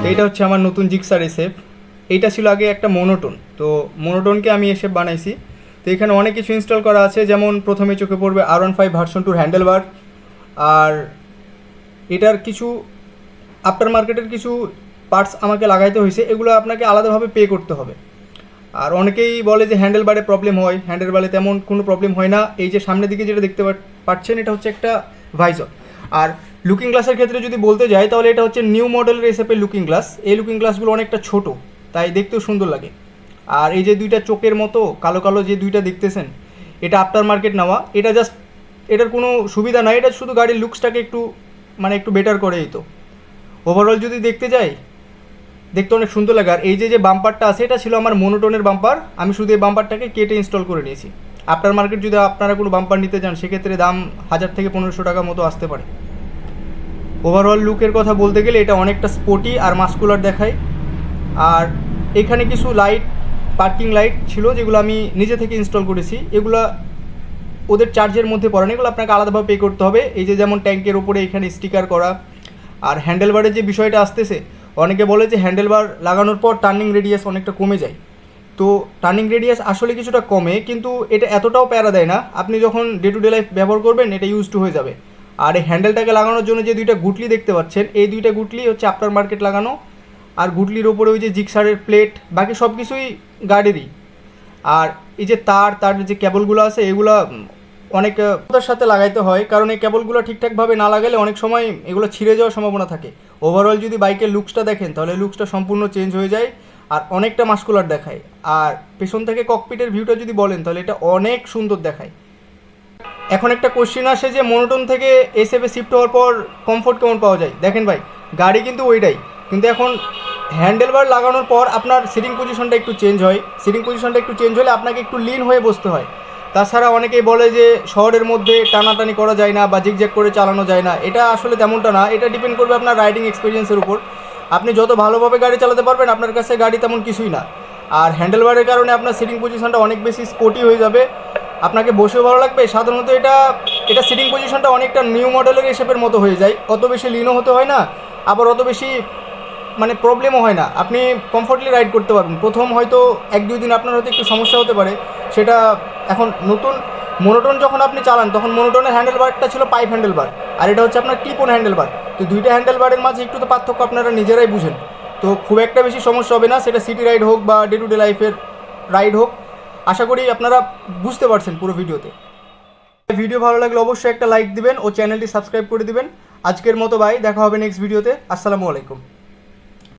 তো এটা হচ্ছে আমার নতুন জিক্সার এসএফ। এইটা ছিল আগে একটা মোনোটোন, তো মোনোটোনকে আমি এসএফ বানাইছি। তো এখানে অনেক কিছু ইনস্টল করা আছে, যেমন প্রথমে চোখে পড়বে R15 ভার্সন 2 হ্যান্ডেল বার, আর এটার কিছু আফটার মার্কেটের কিছু পার্টস আমাকে লাগাইতে হয়েছে, এগুলো আপনাকে আলাদাভাবে পে করতে হবে। আর অনেকেই বলে যে হ্যান্ডেল বারে প্রবলেম হয়, হ্যান্ডেল বারে তেমন কোনো প্রবলেম হয় না। এই যে সামনের দিকে যেটা দেখতে পাচ্ছেন এটা হচ্ছে একটা ভাইজর। আর লুকিং গ্লাসের ক্ষেত্রে যদি বলতে যাই তাহলে এটা হচ্ছে নিউ মডেলের এসএফের লুকিং গ্লাস। এই লুকিং গ্লাসগুলো অনেকটা ছোট, তাই দেখতেও সুন্দর লাগে। আর এই যে দুইটা চোখের মতো কালো কালো যে দুইটা দেখতেছেন, এটা আফটার মার্কেট নেওয়া। এটা জাস্ট এটার কোনো সুবিধা নাই, এটা শুধু গাড়ির লুকসটাকে একটু বেটার করে। এই তো ওভারঅল যদি দেখতে যাই, দেখতে অনেক সুন্দর লাগে। আর এই যে বাম্পারটা আছে এটা ছিল আমার মোনোটোনের বাম্পার, আমি শুধু এই বাম্পারটাকে কেটে ইনস্টল করে নিয়েছি। আফটার মার্কেট যদি আপনারা কোনো বাম্পার নিতে চান সেক্ষেত্রে দাম 1000 থেকে 1500 টাকা মতো আসতে পারে। ওভারঅল লুকের কথা বলতে গেলে এটা অনেকটা স্পোর্টি আর মাস্কুলার দেখায়। আর এখানে কিছু লাইট, পার্কিং লাইট ছিল যেগুলো আমি নিজে থেকে ইনস্টল করেছি। এগুলো ওদের চার্জের মধ্যে পড়ে না, এগুলো আপনাকে আলাদাভাবে পে করতে হবে। এই যে যেমন ট্যাঙ্কের ওপরে এখানে স্টিকার করা। আর হ্যান্ডেলবারের যে বিষয়টা আসতেছে, অনেকে বলে যে হ্যান্ডেলবার লাগানোর পর টার্নিং রেডিয়াস অনেকটা কমে যায়। তো টার্নিং রেডিয়াস আসলে কিছুটা কমে, কিন্তু এটা এতটাও প্যারা দেয় না। আপনি যখন ডে টু ডে লাইফ ব্যবহার করবেন এটা ইউজ টু হয়ে যাবে। আর এই হ্যান্ডেলটাকে লাগানোর জন্য যে দুইটা গুটলি দেখতে পাচ্ছেন, এই দুইটা গুটলি হচ্ছে আফটার মার্কেট লাগানো। আর গুটলির ওপরে ওই যে জিক্সারের প্লেট, বাকি সব কিছুই গার্ডেরই। আর এই যে তার যে কেবলগুলো আছে এগুলো অনেক ওটার সাথে লাগাইতে হয়, কারণ এই কেবলগুলো ঠিকঠাকভাবে না লাগালে অনেক সময় এগুলো ছিঁড়ে যাওয়ার সম্ভাবনা থাকে। ওভারঅল যদি বাইকের লুকসটা দেখেন তাহলে লুকসটা সম্পূর্ণ চেঞ্জ হয়ে যায় আর অনেকটা মাস্কুলার দেখায়। আর পেছন থেকে ককপিটের ভিউটা যদি বলেন তাহলে এটা অনেক সুন্দর দেখায়। এখন একটা কোশ্চেন আসে যে মোনোটোন থেকে এসএফে শিফট হওয়ার পর কমফোর্ট কেমন পাওয়া যায়। দেখেন ভাই, গাড়ি কিন্তু ওইটাই, কিন্তু এখন হ্যান্ডেলবার লাগানোর পর আপনার সিটিং পজিশনটা একটু চেঞ্জ হয়। সিটিং পজিশনটা একটু চেঞ্জ হলে আপনাকে একটু লিন হয়ে বসতে হয়। তাছাড়া অনেকেই বলে যে শহরের মধ্যে টানাটানি করা যায় না বা জিগজ্যাগ করে চালানো যায় না, এটা আসলে তেমনটা না। এটা ডিপেন্ড করবে আপনার রাইডিং এক্সপিরিয়েন্সের উপর। আপনি যত ভালোভাবে গাড়ি চালাতে পারবেন আপনার কাছে গাড়ি তেমন কিছুই না। আর হ্যান্ডেলবারের কারণে আপনার সিটিং পজিশনটা অনেক বেশি স্পোর্টি হয়ে যাবে, আপনাকে বসেও ভালো লাগবে। সাধারণত এটা সিটিং পজিশনটা অনেকটা নিউ মডেলের এসএফের মতো হয়ে যায়, অত বেশি লিনও হতে হয় না, আবার অত বেশি প্রবলেমও হয় না। আপনি কমফোর্টলি রাইড করতে পারবেন। প্রথম হয়তো 1-2 দিন আপনার হয়তো একটু সমস্যা হতে পারে, সেটা এখন নতুন মোনোটোন যখন আপনি চালান তখন মোনোটোনের হ্যান্ডেলবারটা ছিল পাইপ হ্যান্ডেলবার, আর এটা হচ্ছে আপনার ক্লিপ অন হ্যান্ডেলবার। তো দুইটা হ্যান্ডেলবারের মাঝে একটু তো পার্থক্য আপনারা নিজেরাই বুঝেন। তো খুব একটা বেশি সমস্যা হবে না, সেটা সিটি রাইড হোক বা ডে টু ডে লাইফের রাইড হোক। আশা করি আপনারা বুঝতে পারছেন পুরো ভিডিওতে। ভিডিও ভালো লাগলে অবশ্যই একটা লাইক দিবেন ও চ্যানেলটি সাবস্ক্রাইব করে দিবেন। আজকের মতো বাই, দেখা হবে নেক্সট ভিডিওতে। আসসালামু আলাইকুম।